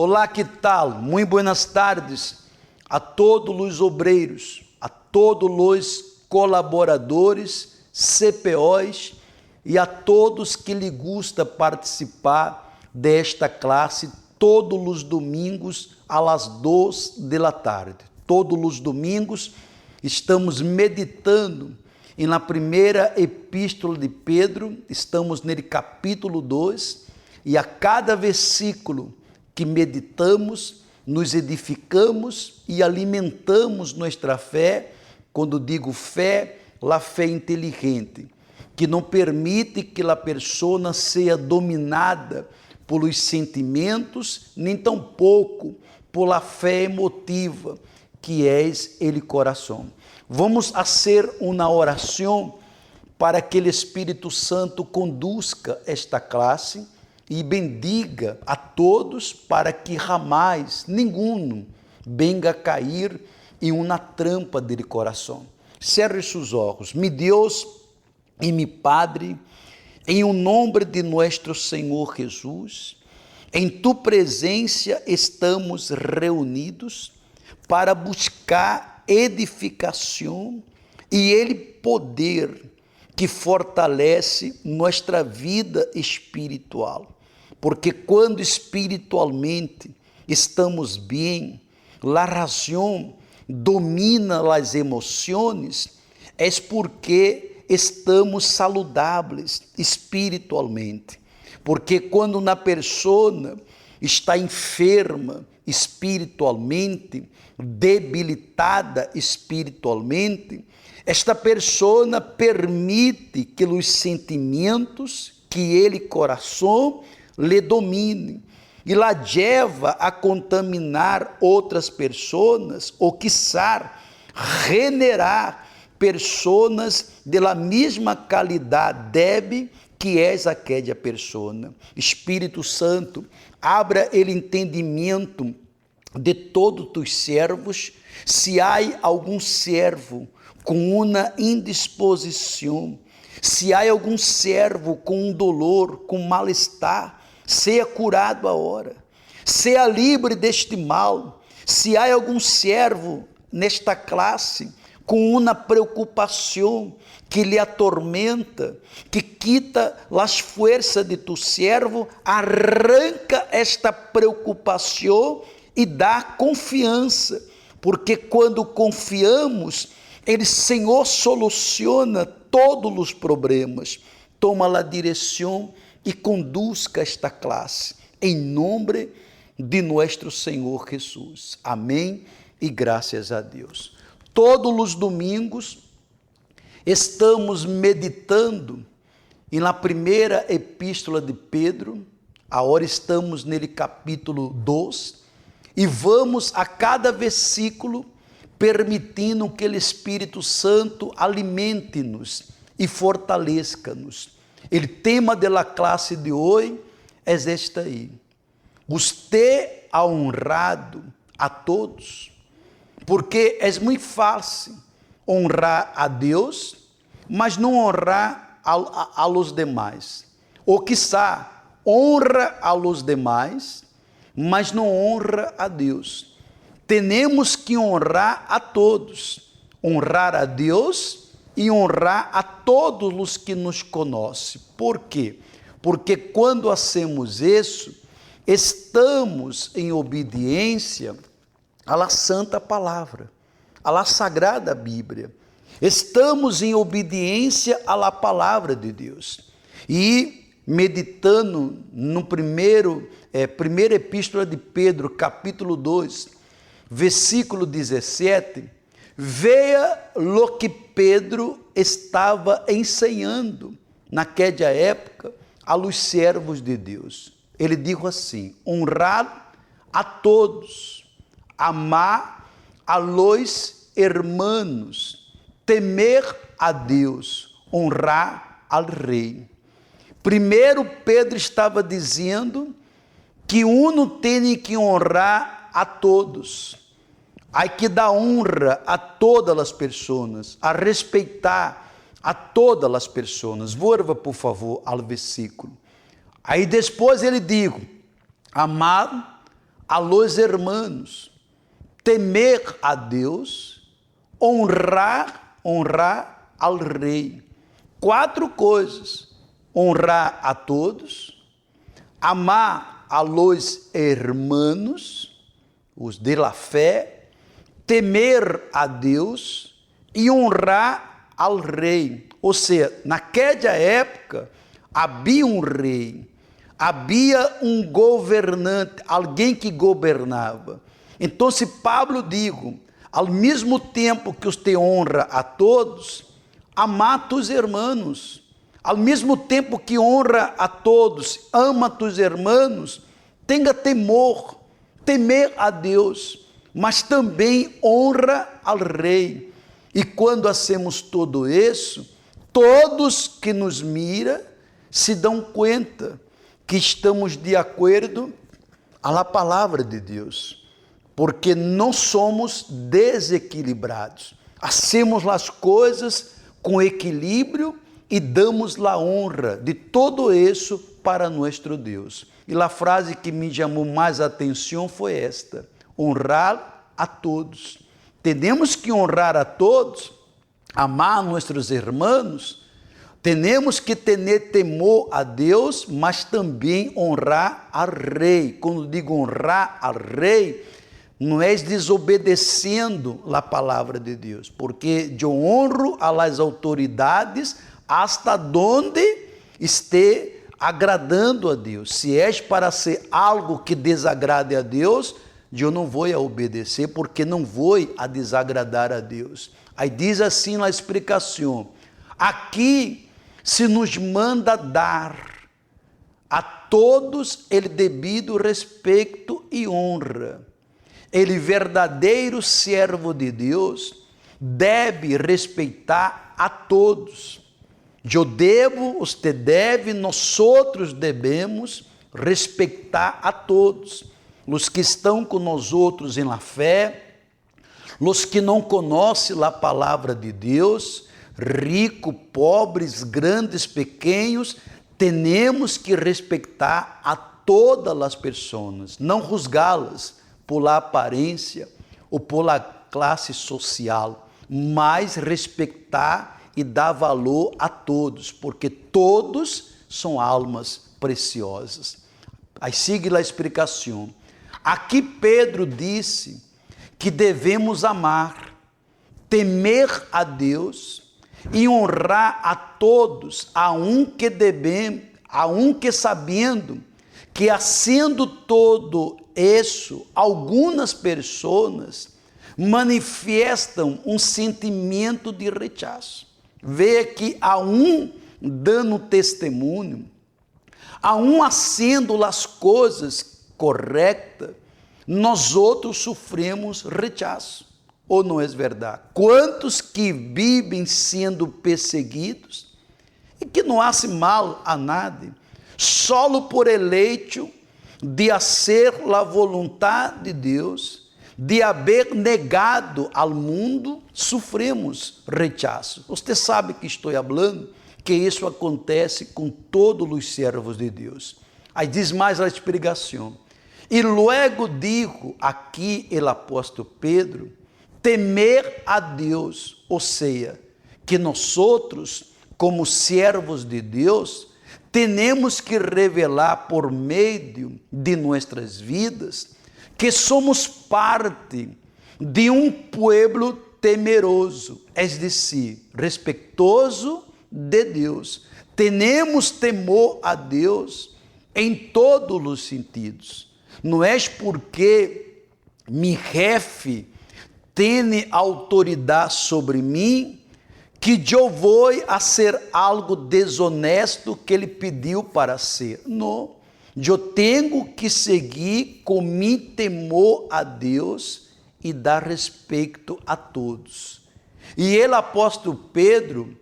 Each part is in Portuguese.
Olá, que tal? Muito buenas tardes a todos os obreiros, a todos os colaboradores, CPOs e a todos que lhe gusta participar desta classe todos os domingos às 2 da tarde. Todos os domingos estamos meditando na primeira epístola de Pedro, estamos no capítulo 2, e a cada versículo que meditamos, nos edificamos e alimentamos nossa fé. Quando digo fé, a fé inteligente, que não permite que a pessoa seja dominada pelos sentimentos, nem tampouco pela fé emotiva, que é o coração. Vamos fazer uma oração para que o Espírito Santo conduzca esta classe e bendiga a todos, para que jamais nenhum venga a cair em uma trampa de coração. Cerre seus olhos. Mi Deus e mi Padre, em o nome de nosso Senhor Jesus, em tu presença estamos reunidos para buscar edificação e ele poder que fortalece nossa vida espiritual. Porque quando espiritualmente estamos bem, a razão domina as emoções, é porque estamos saudáveis espiritualmente. Porque quando uma pessoa está enferma espiritualmente, debilitada espiritualmente, esta pessoa permite que os sentimentos, que ele coração, lhe domine e la leva a contaminar outras pessoas, ou quiçá generar pessoas de la mesma qualidade débil que é aquela pessoa. Espírito Santo, abra o entendimento de todos os servos. Se há algum servo com uma indisposição, se há algum servo com dolor, com mal-estar, seja curado agora, seja livre deste mal. Se há algum servo nesta classe com uma preocupação que lhe atormenta, que quita as forças de tu servo, arranca esta preocupação e dá confiança, porque quando confiamos, o Senhor soluciona todos os problemas. Toma a direção e conduzca esta classe, em nome de nosso Senhor Jesus. Amém e graças a Deus. Todos os domingos estamos meditando na primeira epístola de Pedro. Agora estamos nele capítulo 2 e vamos a cada versículo permitindo que o Espírito Santo alimente-nos e fortaleça-nos. O tema da classe de hoje é este aí. Você ha honrado a todos, porque é muito fácil honrar a Deus, mas não honrar a los demais. Ou quizá honra a los demais, mas não honra a Deus. Temos que honrar a todos, honrar a Deus e honrar a todos os que nos conhecem. Por quê? Porque quando hacemos isso, estamos em obediência à Santa Palavra, à Sagrada Bíblia. Estamos em obediência à Palavra de Deus. E meditando no primeira epístola de Pedro, capítulo 2, versículo 17, veja lo que Pedro estava ensinando naquela época aos servos de Deus. Ele disse assim: honrar a todos, amar a los hermanos, temer a Deus, honrar ao rei. Primeiro, Pedro estava dizendo que uno tem que honrar a todos. Há que dar honra a todas as pessoas, a respeitar a todas as pessoas. Volva, por favor, ao versículo. Aí depois ele diz: amar a los hermanos, temer a Deus, honrar ao rei. 4 coisas: honrar a todos, amar a los hermanos, os de la fé, temer a Deus e honrar ao rei. Ou seja, naquela época havia um rei, havia um governante, alguém que governava. Então, se Pablo digo, ao mesmo tempo que você honra a todos, amar tus hermanos, ao mesmo tempo que honra a todos, ama tus hermanos, tenha temor, temer a Deus, mas também honra ao rei. E quando hacemos tudo isso, todos que nos miram se dão conta que estamos de acordo à palavra de Deus, porque não somos desequilibrados, hacemos as coisas com equilíbrio e damos a honra de todo isso para nosso Deus. E a frase que me chamou mais a atenção foi esta: honrar a todos. Temos que honrar a todos, amar nossos irmãos, temos que ter temor a Deus, mas também honrar ao rei. Quando digo honrar ao rei, não é desobedecendo a palavra de Deus, porque eu honro as autoridades hasta onde esteja agradando a Deus. Se é para ser algo que desagrade a Deus, eu não vou obedecer, porque não vou a desagradar a Deus. Aí diz assim na explicação: aqui se nos manda dar a todos o devido respeito e honra. Ele, verdadeiro servo de Deus, deve respeitar a todos. Eu devo, você deve, nós outros devemos respeitar a todos. Os que estão com nós outros em la fé, os que não conhecem a palavra de Deus, rico, pobres, grandes, pequenos, temos que respeitar a todas as pessoas, não juzgá-las pela aparência ou pela classe social, mas respeitar e dar valor a todos, porque todos são almas preciosas. Aí siga a explicação. Aqui Pedro disse que devemos amar, temer a Deus e honrar a todos, a um que sabendo que, sendo todo isso, algumas pessoas manifestam um sentimento de rechaço. Vê que há um dando testemunho, há um fazendo as coisas corretas, nós outros sofremos rechaço. Ou não é verdade? Quantos que vivem sendo perseguidos e que não fazem mal a nada, só por eleito de fazer a vontade de Deus, de haver negado ao mundo, sofremos rechaço. Você sabe que estou falando, que isso acontece com todos os servos de Deus. Aí diz mais a explicação. E logo digo aqui o apóstolo Pedro, temer a Deus, ou seja, que nós outros, como servos de Deus, temos que revelar por meio de nossas vidas que somos parte de um povo temeroso, é decir, respeitoso de Deus. Temos temor a Deus em todos os sentidos. Não é porque meu chefe tem autoridade sobre mim que eu vou a ser algo desonesto que ele pediu para ser. Não. Eu tenho que seguir com meu temor a Deus e dar respeito a todos. E o apóstolo Pedro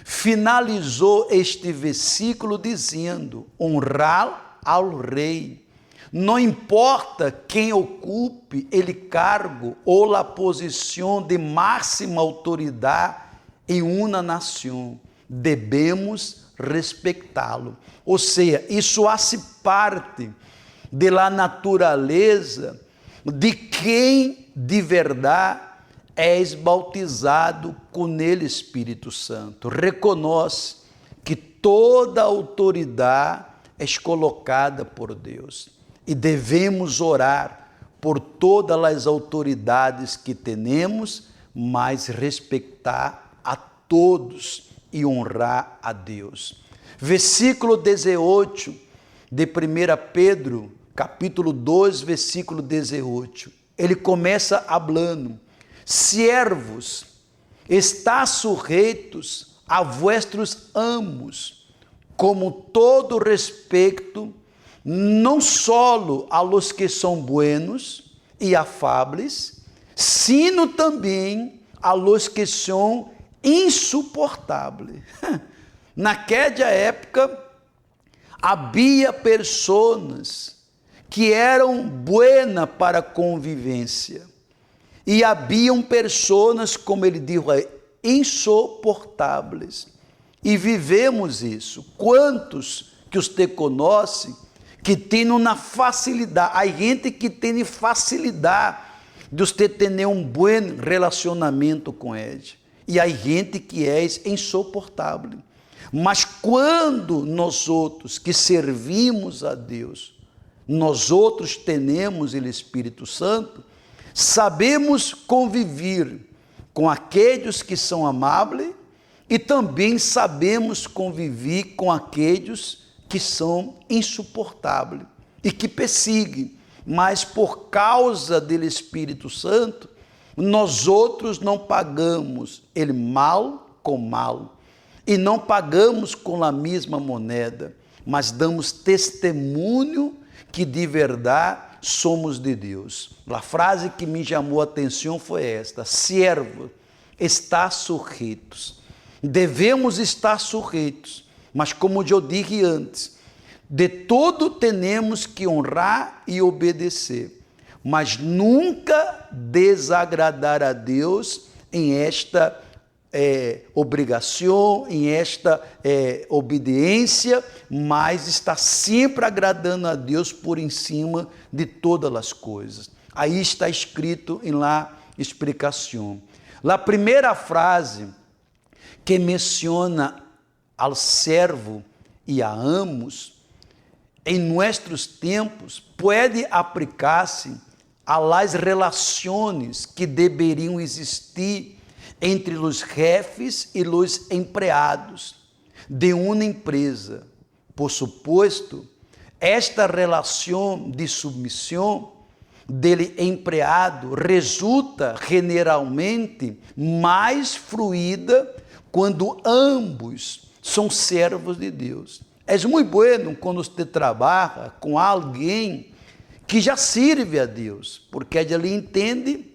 finalizou este versículo dizendo: honrar ao rei. Não importa quem ocupe ele cargo ou a posição de máxima autoridade em uma nação, devemos respeitá-lo. Ou seja, isso faz parte de la natureza de quem de verdade és bautizado com ele Espírito Santo. Reconhece que toda autoridade é colocada por Deus e devemos orar por todas as autoridades que temos, mas respeitar a todos e honrar a Deus. Versículo 18 de 1 Pedro, capítulo 2, versículo 18. Ele começa falando: servos, está sujeitos a vuestros amos, como todo respeito, não solo a los que são buenos e afáveis, sino também a los que são insuportáveis. Naquela época, havia pessoas que eram buenas para a convivência, e haviam pessoas, como ele diz, insuportáveis. E vivemos isso. Quantos que você conhece que tem uma facilidade? Há gente que tem facilidade de você ter um bom relacionamento com ele. E há gente que é insuportável. Mas quando nós outros que servimos a Deus, nós outros temos o Espírito Santo, sabemos conviver com aqueles que são amáveis e também sabemos conviver com aqueles que são insuportáveis e que perseguem. Mas por causa do Espírito Santo, nós outros não pagamos ele mal com mal e não pagamos com a mesma moeda, mas damos testemunho que de verdade somos de Deus. A frase que me chamou a atenção foi esta: servo, está sujeitos. Devemos estar sujeitos, mas como eu disse antes, de tudo temos que honrar e obedecer, mas nunca desagradar a Deus em esta obrigação, em esta obediência, mas está sempre agradando a Deus por em cima de todas as coisas. Aí está escrito em lá explicação. A primeira frase que menciona ao servo e a amos, em nossos tempos, pode aplicar-se a las relações que deveriam existir entre os jefes e os empregados de uma empresa. Por suposto, esta relação de submissão dele empregado resulta generalmente mais fluida quando ambos são servos de Deus. É muito bueno quando você trabalha com alguém que já serve a Deus, porque ele entende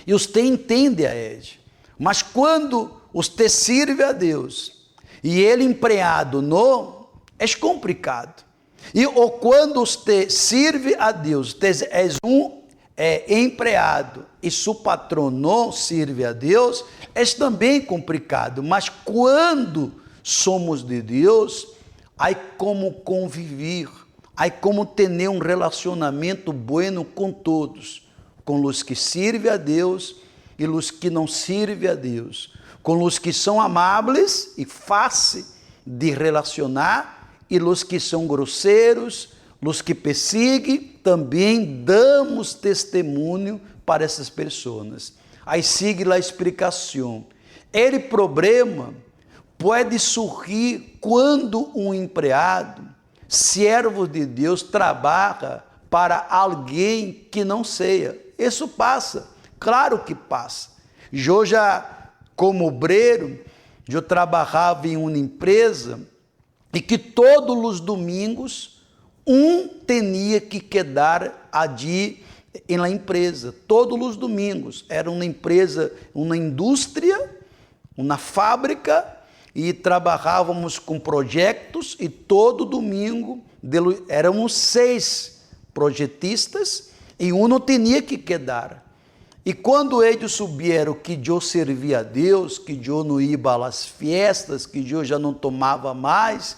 e você entende a ele. Mas quando você serve a Deus e ele empregado não, é complicado. Ou quando você serve a Deus, você é um empregado e seu patrão não serve a Deus, é também complicado. Mas quando somos de Deus, há como conviver, há como ter um relacionamento bueno com todos, com os que servem a Deus e os que não servem a Deus, com os que são amáveis e fáceis de relacionar e os que são grosseiros, os que perseguem, também damos testemunho para essas pessoas. Aí sigue a explicação. Esse problema pode surgir quando um empregado, servo de Deus, trabalha para alguém que não seja. Isso passa. Claro que passa. Eu já, como obreiro, eu trabalhava em uma empresa e que todos os domingos tinha que quedar ali na empresa. Todos os domingos. Era uma empresa, uma indústria, uma fábrica, e trabalhávamos com projetos e todo domingo éramos 6 projetistas e um tinha que quedar. E quando eles souberam que eu servia a Deus, que eu não ia às festas, que eu já não tomava mais,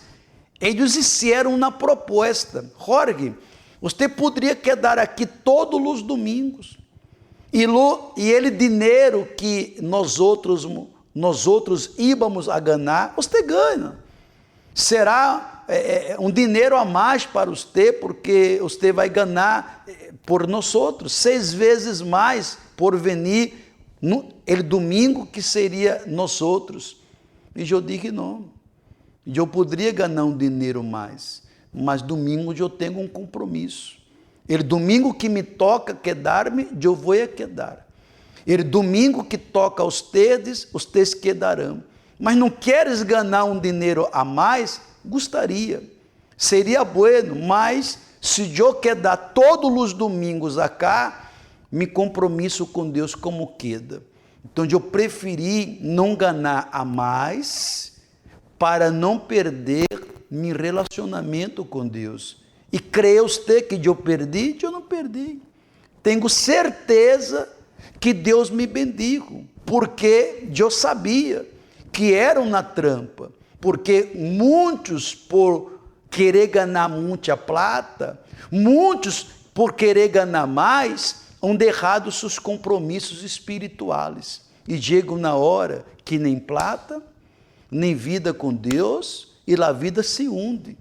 eles fizeram uma proposta: Jorge, Você poderia quedar aqui todos os domingos. E ele dinheiro que nós outros íamos a ganhar, você ganha. Será um dinheiro a mais para você, porque você vai ganhar por nós outros, 6 vezes mais por venir no domingo que seria nós outros. E eu digo não. Eu poderia ganhar um dinheiro mais, mas domingo eu tenho um compromisso. Ele domingo que me toca quedar-me, eu vou a quedar. Ele domingo que toca aos tedes, os teus quedarão. Mas não queres ganhar um dinheiro a mais? Gostaria. Seria bueno, mas se eu quedar todos os domingos acá, me compromisso com Deus como queda. Então eu preferi não ganhar a mais para não perder meu relacionamento com Deus. E creio você que eu perdi? Eu não perdi. Tenho certeza que Deus me bendigo, porque eu sabia que era uma trampa, porque muitos por querer ganhar muita plata, muitos por querer ganhar mais, han deixado seus compromissos espirituais. E chegam na hora que nem plata, nem vida com Deus, e a vida se hunde.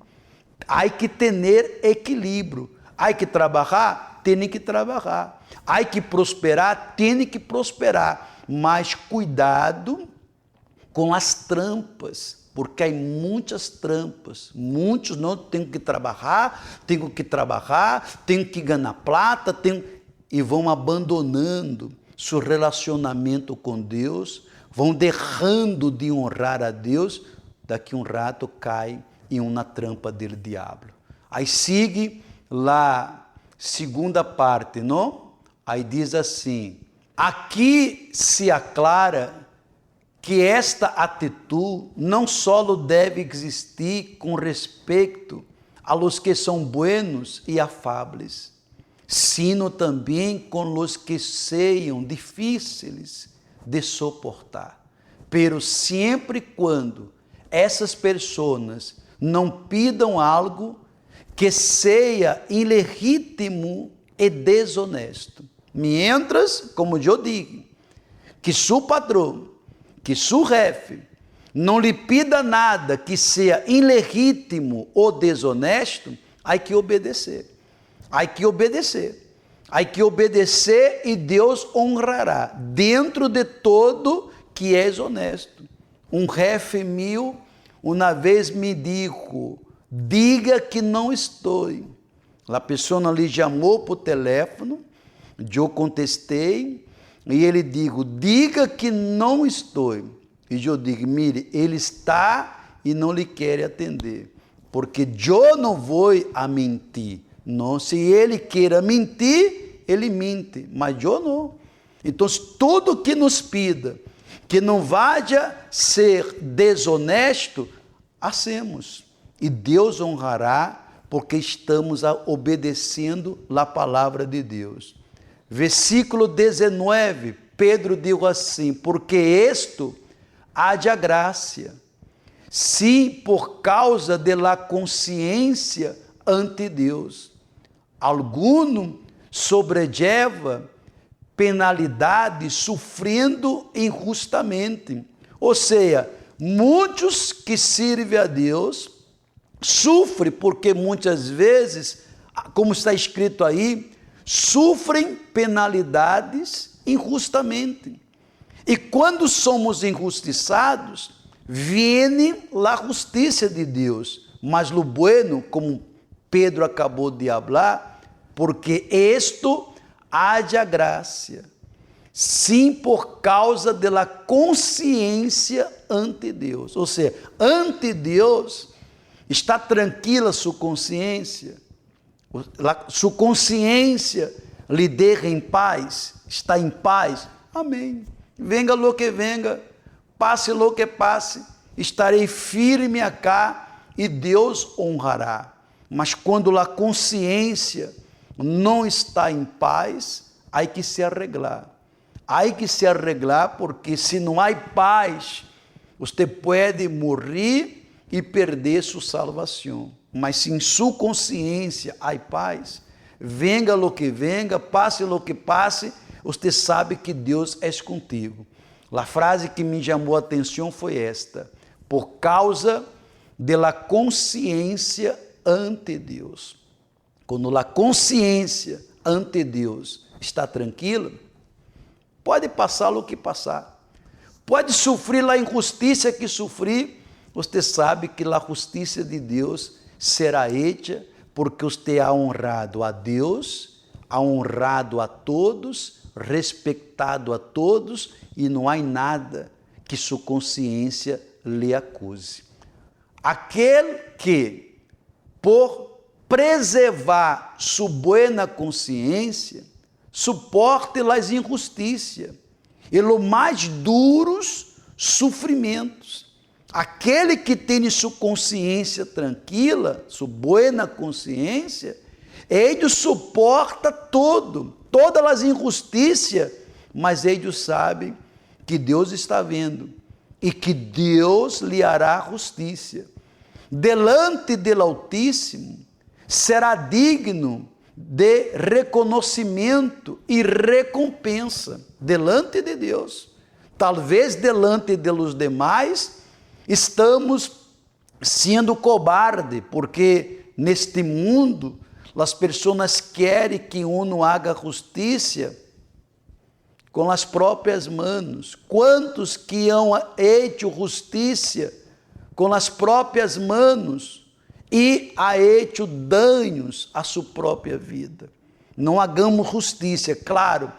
Há que ter equilíbrio. Há que trabalhar, tem que trabalhar. Há que prosperar, tem que prosperar. Mas cuidado com as trampas, porque há muitas trampas. Muitos não têm que trabalhar, têm que ganhar plata, e vão abandonando seu relacionamento com Deus, vão deixando de honrar a Deus, daqui um rato cai em uma trampa do diabo. Aí sigue lá, segunda parte, não? Aí diz assim, aqui se aclara que esta atitude não só deve existir com respeito a los que são buenos e afáveis, sino também com os que sejam difíceis de suportar. Pero sempre quando essas pessoas não pidam algo que seja ilegítimo e desonesto. Mientras, como eu digo, que seu patrão, que seu chefe, não lhe pida nada que seja ilegítimo ou desonesto, há que obedecer. Há que obedecer. Há que obedecer e Deus honrará, dentro de todo que és honesto. Um chefe meu, uma vez me disse, diga que não estou. A pessoa lhe chamou por telefone, eu contestei, e ele disse, diga que não estou. E eu digo, mire, ele está e não lhe quer atender, porque eu não vou a mentir. Não, se ele queira mentir, ele mente, mas eu não. Então, tudo que nos pida, que não vá ser desonesto, hacemos. E Deus honrará, porque estamos obedecendo a palavra de Deus. Versículo 19, Pedro diz assim, porque isto há de graça, sim, por causa de la consciência ante Deus. Alguno sobrelleva penalidade sofrendo injustamente. Ou seja, muitos que servem a Deus sofrem porque muitas vezes, como está escrito aí, sofrem penalidades injustamente. E quando somos injustiçados, vem a justiça de Deus. Mas o bueno, como Pedro acabou de falar, porque isto há de graça, sim, por causa da consciência ante Deus. Ou seja, ante Deus, está tranquila sua consciência? Sua consciência lhe deixa em paz? Está em paz? Amém. Venga lo que venga, passe lo que passe, estarei firme acá e Deus honrará. Mas quando a consciência não está em paz, há que se arreglar. Há que se arreglar, porque se não há paz, você pode morrer e perder sua salvação. Mas se em sua consciência há paz, venga lo que venga, passe lo que passe, você sabe que Deus é contigo. A frase que me chamou a atenção foi esta: por causa de la consciência ante Deus. Quando a consciência ante Deus está tranquila, pode passar o que passar, pode sofrer a injustiça que sofrer, você sabe que a justiça de Deus será hecha, porque você ha honrado a Deus, ha honrado a todos, respeitado a todos, e não há nada que sua consciência lhe acuse. Aquele que, por preservar sua boa consciência, suporte as injustiças e os mais duros sofrimentos. Aquele que tem sua consciência tranquila, sua boa consciência, ele suporta todas as injustiças, mas ele sabe que Deus está vendo e que Deus lhe hará justiça. Delante do Altíssimo será digno de reconhecimento e recompensa delante de Deus. Talvez delante dos demais estamos sendo cobarde, porque neste mundo as pessoas querem que uno haga justiça com as próprias mãos. Quantos que hão hecho justiça com as próprias mãos e ha hecho danos à sua própria vida? Não hagamos justiça, claro,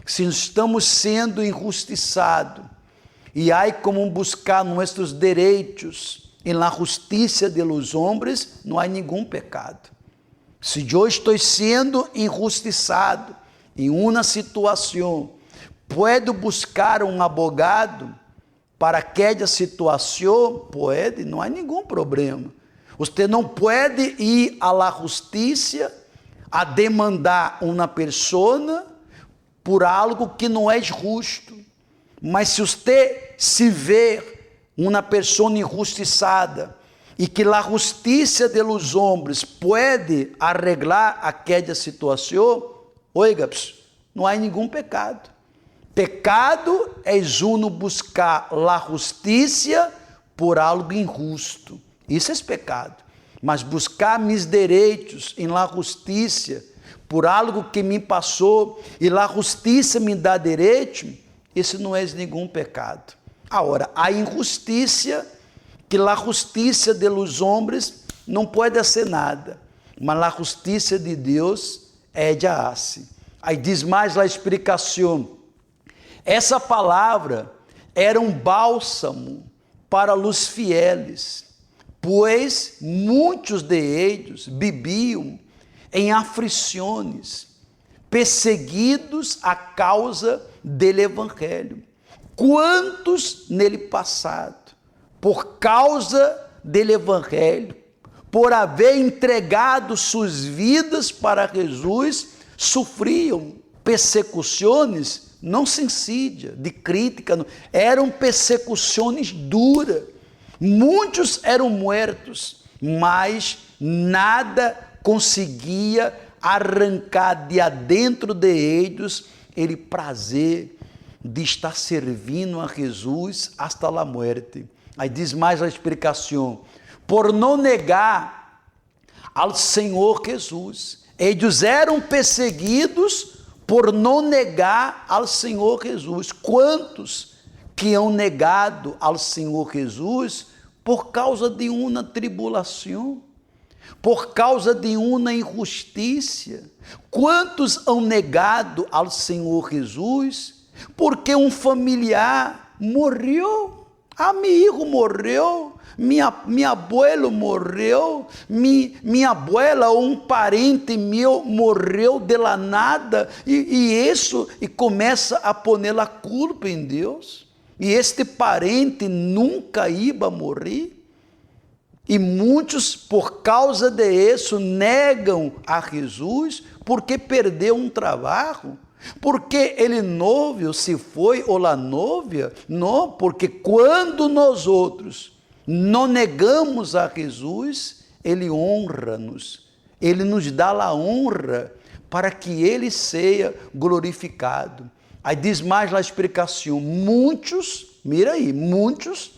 se estamos sendo injustiçados, e há como buscar nossos direitos em la justiça de los hombres, não há nenhum pecado. Se eu estou sendo injustiçado em uma situação, puedo buscar um advogado para aquela situação? Pode, não há nenhum problema. Você não pode ir à la justiça a demandar uma pessoa por algo que não é justo. Mas se você se vê uma pessoa injustiçada e que a justiça de los homens pode arreglar aquela situação, oiga, não há nenhum pecado. Pecado é uno buscar a justiça por algo injusto. Isso é pecado. Mas buscar meus direitos em la justiça por algo que me passou e a justiça me dá direito, isso não é nenhum pecado. Agora, a injustiça, que a justiça de los homens não pode ser nada, mas a justiça de Deus é de assim. Aí diz mais a explicação. Essa palavra era um bálsamo para os fieles, pois muitos de eles viviam em aflições, perseguidos a causa do Evangelho. Quantos nele passado, por causa do Evangelho, por haver entregado suas vidas para Jesus, sofriam persecuções, não sencillas, de crítica, não. Eram persecuções duras. Muitos eram mortos, mas nada conseguia arrancar de adentro de eles ele prazer de estar servindo a Jesus hasta a morte. Aí diz mais a explicação: por não negar ao Senhor Jesus. Eles eram perseguidos por não negar ao Senhor Jesus. Quantos que hão negado ao Senhor Jesus por causa de uma tribulação, por causa de uma injustiça? Quantos hão negado ao Senhor Jesus porque um familiar morreu? Amigo morreu, minha abuela morreu, minha abuela ou um parente meu morreu de la nada, e começa a poner a culpa em Deus, e este parente nunca ia morrer, e muitos por causa de isso negam a Jesus, porque perdeu um trabalho, porque ele novio se foi ou a novia, não, porque quando nós outros não negamos a Jesus, ele honra-nos, ele nos dá a honra, para que ele seja glorificado. Aí diz mais a explicação, muitos, mira aí, muitos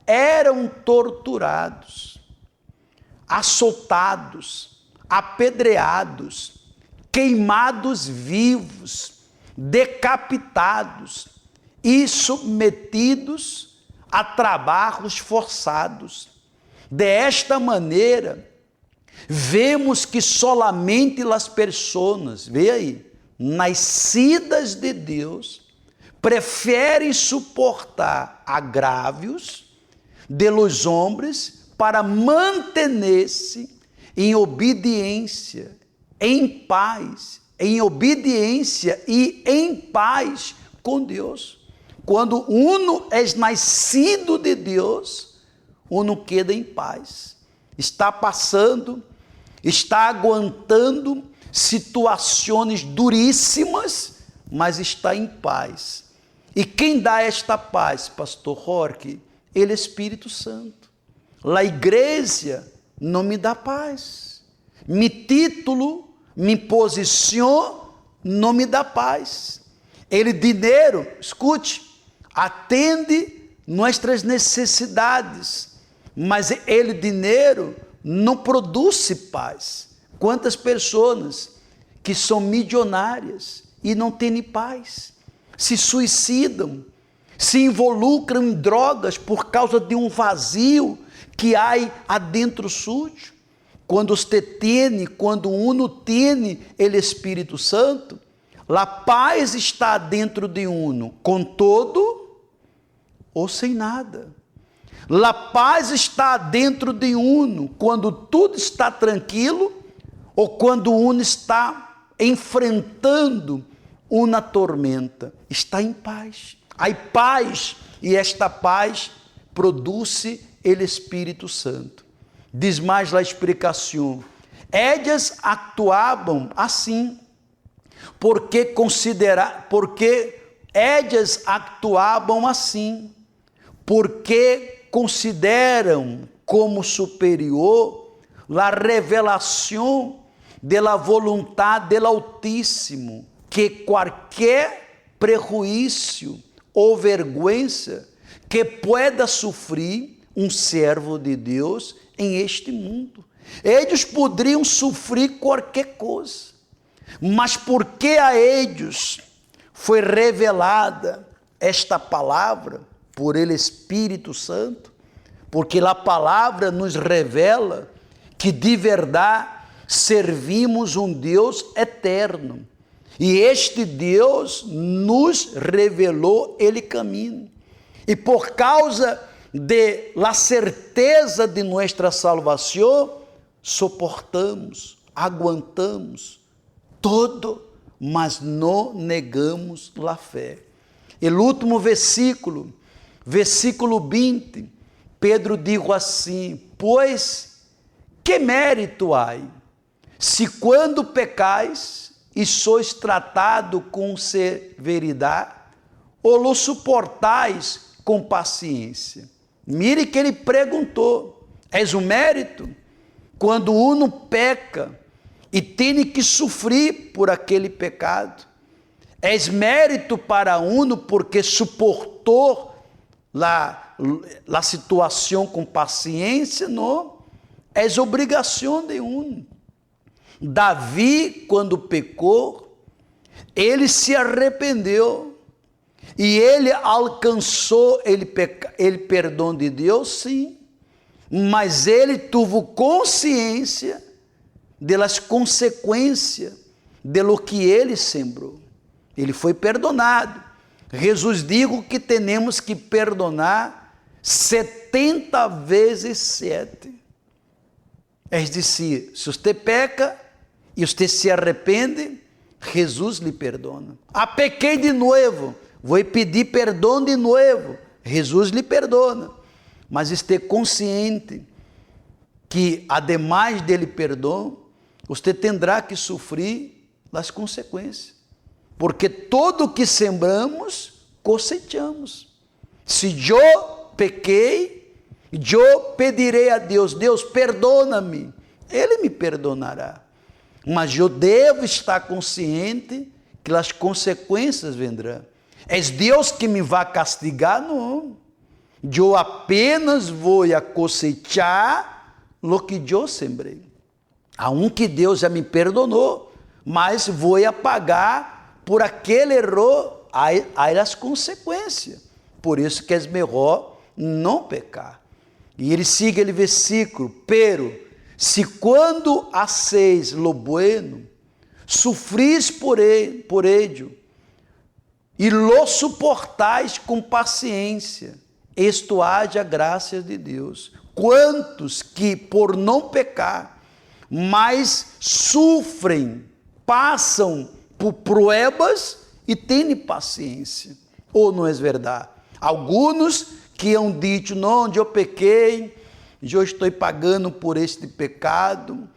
eram torturados, açoitados, apedreados, queimados vivos, decapitados e submetidos a trabalhos forçados. Desta maneira, vemos que solamente as pessoas, vê aí, nascidas de Deus, preferem suportar agrávios de los homens para manter-se em obediência, em paz, em obediência e em paz com Deus. Quando uno é nascido de Deus, uno queda em paz. Está passando, está aguentando situações duríssimas, mas está em paz. E quem dá esta paz, pastor Jorge? Ele é Espírito Santo. A igreja não me dá paz. Me título, me posição, não me dá paz. Ele, dinheiro, escute, atende nossas necessidades, mas ele, dinheiro, não produz paz. Quantas pessoas que são milionárias e não têm paz, se suicidam, se involucram em drogas por causa de um vazio que há adentro sujo. Quando você tem, quando uno tem o Espírito Santo, a paz está dentro de uno, com todo ou sem nada. A paz está dentro de uno, quando tudo está tranquilo, ou quando uno está enfrentando uma tormenta, está em paz. Há paz, e esta paz produz o Espírito Santo. Diz mais a explicação. Eles actuavam assim, porque eles actuavam assim, porque consideram como superior a revelação da vontade do Altíssimo, que qualquer prejuízo ou vergüenza que pueda sofrer um servo de Deus em este mundo. Eles poderiam sofrer qualquer coisa, mas porque a eles foi revelada esta palavra por ele Espírito Santo, porque a palavra nos revela que de verdade servimos um Deus eterno, e este Deus nos revelou ele caminho, e por causa de la certeza de nossa salvação, suportamos, aguantamos todo, mas não negamos a fé. E o último versículo 20, Pedro diz assim: pois que mérito há, se quando pecais e sois tratado com severidade, ou lo suportais com paciência? Mire que ele perguntou: és um mérito? Quando uno peca e tem que sofrer por aquele pecado, és mérito para uno porque suportou a situação com paciência? Não, és obrigação de uno. Davi, quando pecou, ele se arrependeu e ele alcançou ele perdão de Deus, sim, mas ele teve consciência das consequências de lo que ele sembrou. Ele foi perdonado. Jesus dijo que temos que perdonar 70 vezes 7. É dizer, se você peca e você se arrepende, Jesus lhe perdona. Pequei de novo, vou pedir perdão de novo, Jesus lhe perdona. Mas esteja consciente que, ademais dele perdão, você terá que sofrer as consequências. Porque todo o que sembramos, cosechamos. Se eu pequei, eu pedirei a Deus: Deus, perdona-me. Ele me perdonará. mas eu devo estar consciente que as consequências vendrão. É Deus que me vai castigar? Não. Eu apenas vou cosechar o que eu sembrei. Aunque Deus já me perdonou, mas vou pagar por aquele erro as consequências. Por isso que é melhor não pecar. E ele siga o versículo: pero se quando haceis lo bueno, sufris por ello, e lo suportais com paciência, isto haja graças de Deus. Quantos que por não pecar, mas sofrem, passam por provas e têm paciência. Ou não é verdade? Alguns que han dito: não, eu pequei, eu estou pagando por este pecado,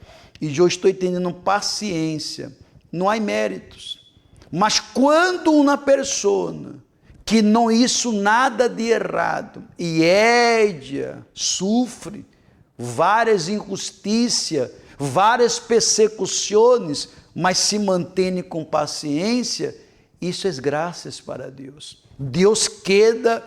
e eu estou tendo paciência. Não há méritos. Mas quando uma pessoa que não hizo nada de errado, e ella sofre várias injustiças, várias persecuções, mas se mantém com paciência, isso é graças para Deus. Deus queda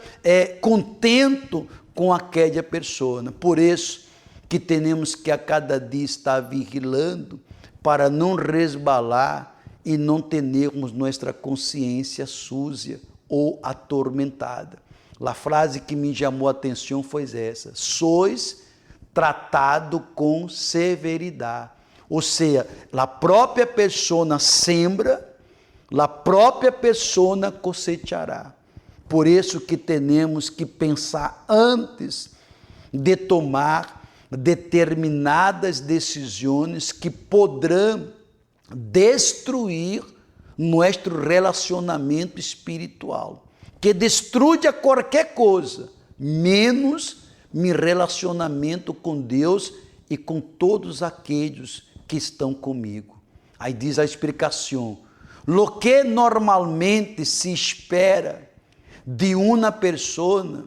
contento com aquela pessoa. Por isso que temos que a cada dia estar vigilando para não resbalar e não termos nossa consciência suja ou atormentada. A frase que me chamou a atenção foi essa: sois tratado com severidade. Ou seja, a própria pessoa sembra, a própria pessoa cosechará. Por isso que temos que pensar antes de tomar determinadas decisões que poderão destruir nosso relacionamento espiritual, que destrua qualquer coisa, menos meu relacionamento com Deus e com todos aqueles que estão comigo. Aí diz a explicação: lo que normalmente se espera de uma pessoa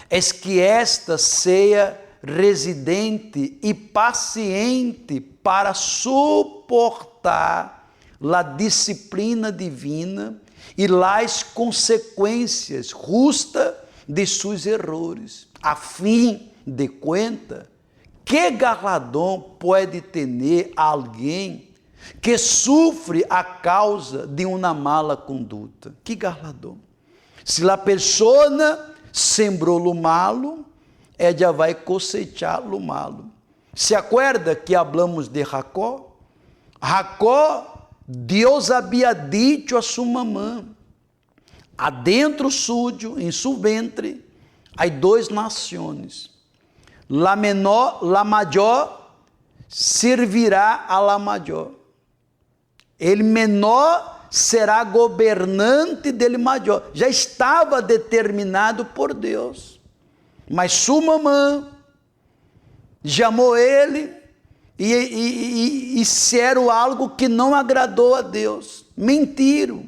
é que esta seja residente e paciente para suportar a disciplina divina e as consequências justas de seus erros. A fim de conta, que galardão pode ter alguém que sofre a causa de uma mala conduta? Que galardão? Se a pessoa sembrou o malo, ela vai cosechar o malo. Se acorda que hablamos de Jacó? Jacó, Deus havia dito a sua mamã: adentro suyo, em seu ventre, há duas nações. La maior servirá a la maior. Ele menor será governante dele maior. Já estava determinado por Deus. Mas sua mamã chamou ele e disseram algo que não agradou a Deus. Mentiram.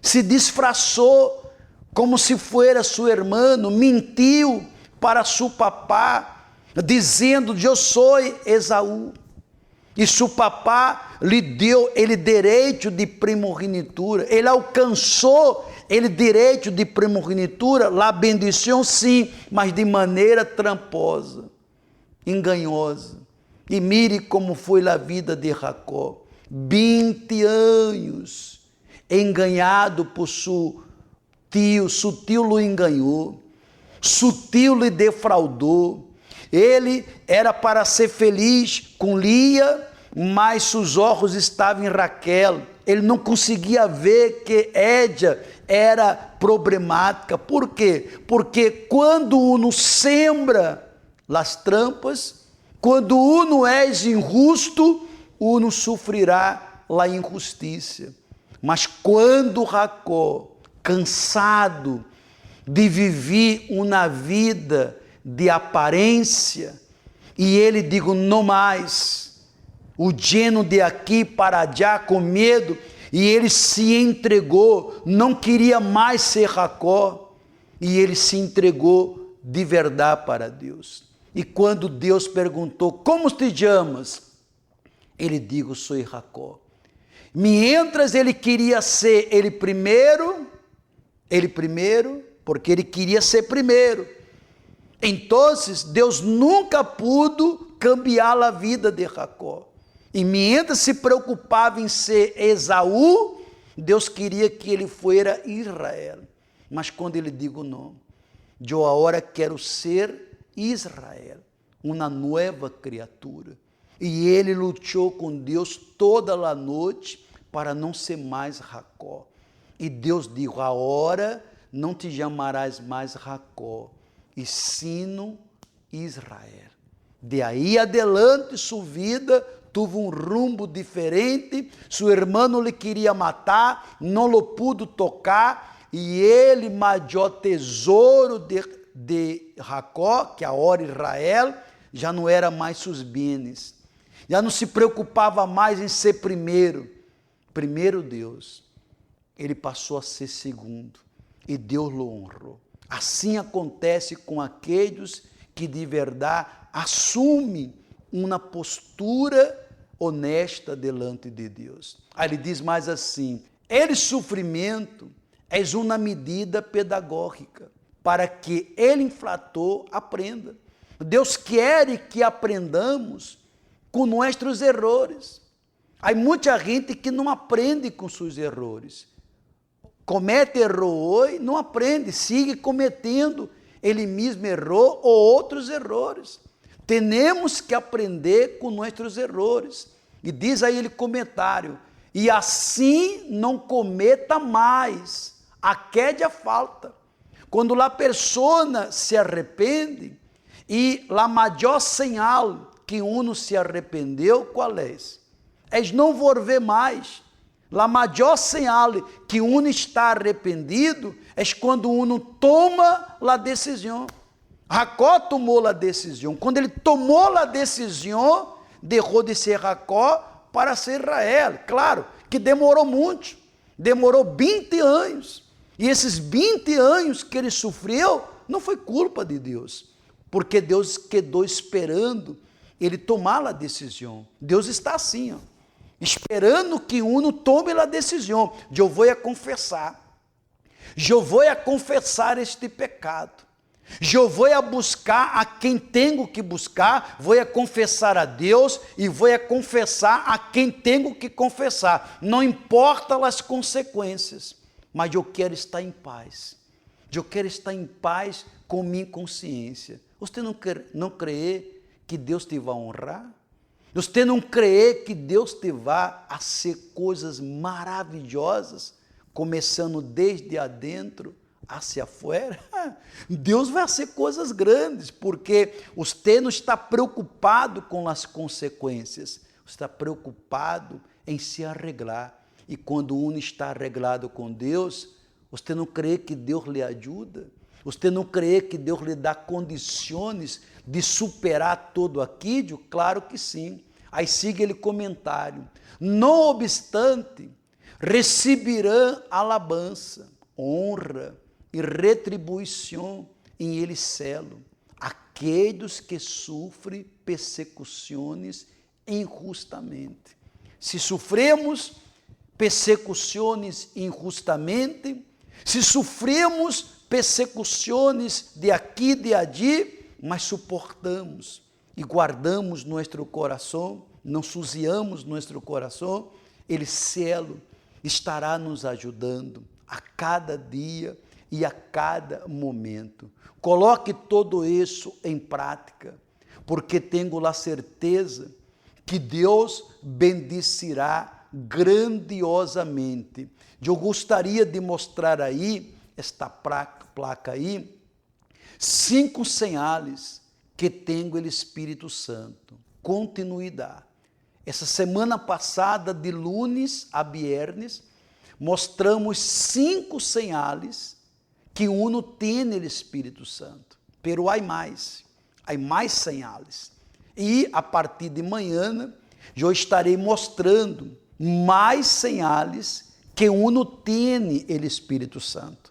Se disfarçou como se fosse seu irmão. Mentiu para seu papá, dizendo: eu sou Esaú. E seu papá lhe deu ele direito de primogenitura. Ele alcançou ele direito de primogenitura, a bendição sim, mas de maneira tramposa, enganhosa. E mire como foi a vida de Jacó: 20 anos enganado por seu tio o enganou, seu tio lhe defraudou. Ele era para ser feliz com Lia, mas seus olhos estavam em Raquel. Ele não conseguia ver que Édia era problemática. Por quê? Porque quando uno sembra as trampas, quando uno é injusto, uno sofrerá a injustiça. Mas quando Jacó, cansado de viver uma vida de aparência, e ele digo: não mais, o geno de aqui para allá com medo, e ele se entregou, não queria mais ser Jacó, e ele se entregou de verdade para Deus. E quando Deus perguntou: como te chamas? Ele digo: sou Jacó. Mientras ele queria ser ele primeiro, porque ele queria ser primeiro. Então, Deus nunca pudo cambiar a vida de Jacó. E mientras se preocupava em ser Esaú, Deus queria que ele fosse Israel. Mas quando ele digo não, eu agora quero ser Israel, uma nova criatura. E ele lutou com Deus toda a noite para não ser mais Jacó. E Deus disse, agora não te chamarás mais Jacó, e sim Israel. De aí adelante, sua vida teve um rumbo diferente. Seu irmão lhe queria matar, não o pudo tocar, e ele, maior tesouro de Jacó, que agora Israel, já não era mais seus bens, já não se preocupava mais em ser primeiro Deus. Ele passou a ser segundo, e Deus o honrou. Assim acontece com aqueles que de verdade assumem uma postura honesta delante de Deus. Aí ele diz mais assim, ele sofrimento é uma medida pedagógica, para que ele infrator aprenda. Deus quer que aprendamos com nossos erros. Há muita gente que não aprende com seus erros. Comete erro hoje, não aprende, sigue cometendo, ele mesmo errou ou outros erros. Temos que aprender com nossos erros. E diz aí ele comentário, e assim não cometa mais aquela falta. Quando a pessoa se arrepende, e a maior sinal que uno se arrependeu, qual é? É não volver mais. A maior sinal que uno está arrependido é quando uno toma a decisão. Jacó tomou a decisão. Quando ele tomou a decisão, deixou de ser Jacó para ser Israel. Claro que demorou muito, demorou 20 anos. E esses 20 anos que ele sofreu, não foi culpa de Deus, porque Deus quedou esperando ele tomar a decisão. Deus está assim, esperando que uno tome a decisão. Eu vou confessar este pecado. Eu vou buscar a quem tenho que buscar, vou confessar a Deus e vou confessar a quem tenho que confessar. Não importa as consequências, mas eu quero estar em paz. Eu quero estar em paz com minha consciência. Você não crê que Deus te vai honrar? Você não crê que Deus te vai fazer coisas maravilhosas, começando desde adentro hacia fora? Deus vai fazer coisas grandes, porque você não está preocupado com as consequências, você está preocupado em se arreglar. E quando um está arreglado com Deus, você não crê que Deus lhe ajuda? Você não crê que Deus lhe dá condições de superar todo aquilo? Claro que sim. Aí siga ele comentário. Não obstante, receberão alabança, honra e retribuição em ele celo aqueles que sofrem persecuções injustamente. Se sofremos persecuções injustamente, se sofremos persecuções de aqui e de ali, mas suportamos e guardamos nosso coração, não suziamos nosso coração, ele celo estará nos ajudando a cada dia e a cada momento. Coloque tudo isso em prática, porque tenho a certeza que Deus bendecirá grandiosamente. Eu gostaria de mostrar aí, esta placa aí, 5 sinais que tem o Espírito Santo. Continuidade. Essa semana passada, de lunes a viernes, mostramos 5 sinais que uno tem no Espírito Santo. Pero há mais sinais. E a partir de manhã, eu estarei mostrando mais sinais que uno tem no Espírito Santo.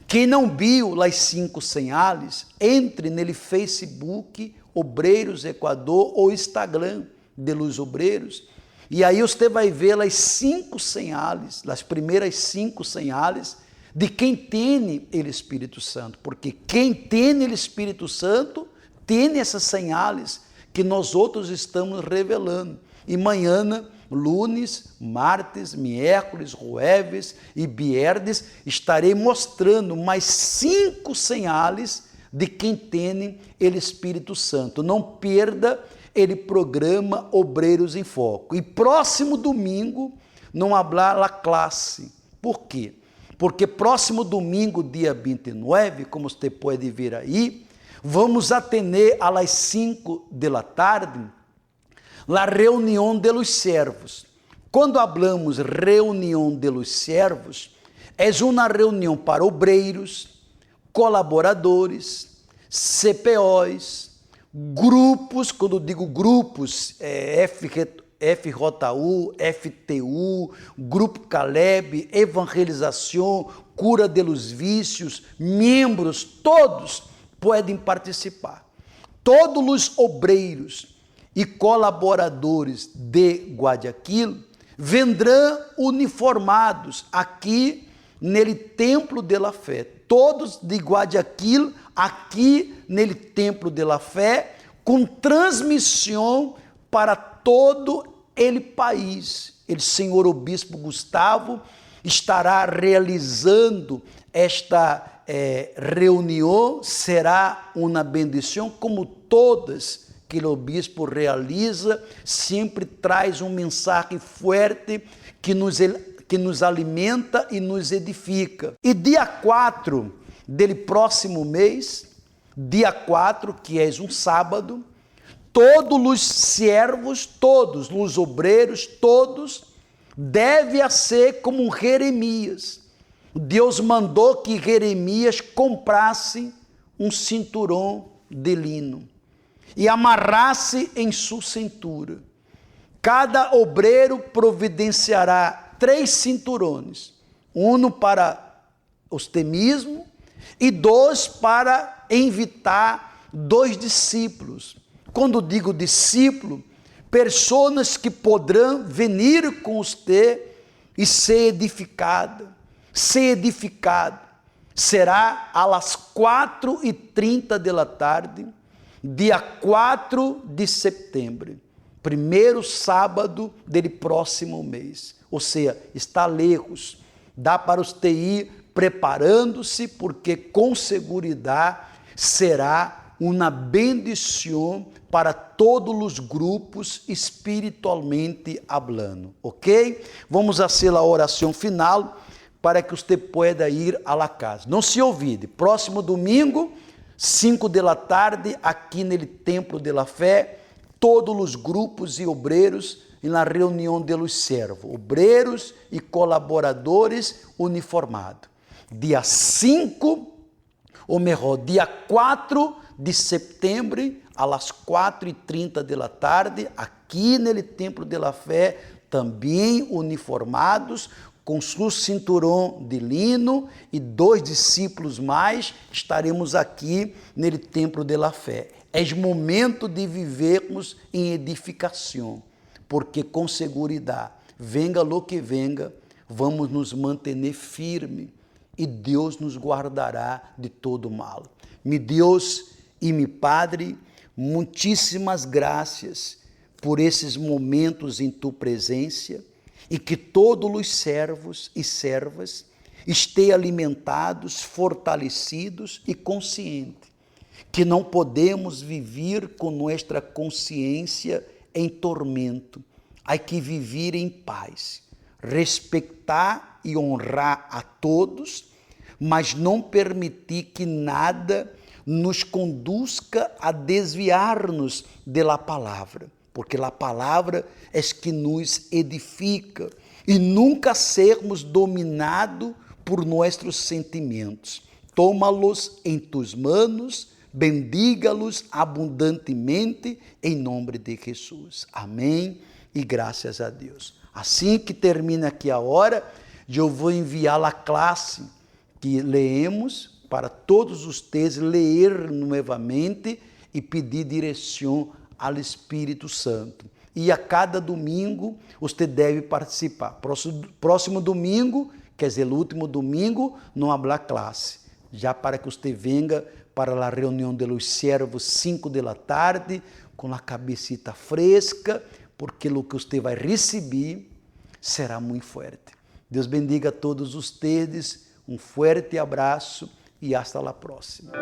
Quem não viu as 5 sinais, entre no Facebook Obreiros Equador ou Instagram de Luz Obreiros, E aí você vai ver as 5 señales, as primeiras 5 señales de quem tem o Espírito Santo. Porque quem tem o Espírito Santo tem essas señales que nós outros estamos revelando. E amanhã, lunes, martes, miércoles, jueves e viernes, estarei mostrando mais 5 señales de quem tem o Espírito Santo. Não perda ele programa Obreiros em Foco. E próximo domingo, não hablar a classe. Por quê? Porque próximo domingo, dia 29, como você pode ver aí, vamos atender às 5 da tarde, a reunião de los servos. Quando hablamos reunião de los servos, é uma reunião para obreiros, colaboradores, CPOs, grupos, quando digo grupos, FJU, FTU, Grupo Caleb, Evangelização, Cura de los Vícios, membros, todos podem participar. Todos os obreiros e colaboradores de Guayaquil vendrão uniformados aqui nele Templo de la Fé. Todos de Guayaquil aqui nele Templo de la Fé, com transmissão para todo ele país. O senhor Obispo Gustavo estará realizando esta reunião, será uma bendição, como todas que o Obispo realiza, sempre traz mensagem forte que nos alimenta e nos edifica. E dia 4 dele próximo mês, dia 4, que é sábado, todos os servos, todos os obreiros, todos, deve ser como Jeremias. Deus mandou que Jeremias comprasse cinturão de lino e amarrasse em sua cintura. Cada obreiro providenciará 3 cinturões, para você mesmo e 2 para invitar 2 discípulos. Quando digo discípulo, pessoas que poderão vir com você e ser edificado. Será às 4h30 da tarde, dia 4 de setembro, primeiro sábado do próximo mês. Ou seja, está lejos, dá para você ir preparando-se, porque com segurança será uma bendição para todos os grupos espiritualmente hablando, ok? Vamos fazer a oração final para que você possa ir à la casa. Não se olvide, próximo domingo, 5 da tarde, aqui no Templo de la Fé, todos os grupos e obreiros na reunião de los servos, obreiros e colaboradores uniformados. Dia 5, ou melhor, dia 4 de setembro, às 4h30 da tarde, aqui no Templo de la Fé, também uniformados, com seu cinturão de lino e 2 discípulos mais, estaremos aqui no Templo de la Fé. É momento de vivermos em edificação, porque com segurança, venga lo que venga, vamos nos manter firme e Deus nos guardará de todo mal. Mi Deus e mi Padre, muitíssimas graças por esses momentos em tu presença, e que todos os servos e servas estejam alimentados, fortalecidos e conscientes, que não podemos viver com nossa consciência em tormento, há que viver em paz, respeitar e honrar a todos, mas não permitir que nada nos conduzca a desviar-nos da palavra, porque a palavra é que nos edifica, e nunca sermos dominados por nossos sentimentos. Toma-los em tus manos, bendiga-los abundantemente, em nome de Jesus. Amém e graças a Deus. Assim que termina aqui a hora, eu vou enviar a classe que leemos para todos vocês ler novamente e pedir direção ao Espírito Santo. e a cada domingo você deve participar. Próximo domingo, quer dizer, o último domingo, não haverá classe. Já para que você venha para a reunião dos servos 5 da tarde, com a cabecita fresca, porque o que você vai receber será muito forte. Deus bendiga a todos vocês, um forte abraço e hasta a próxima.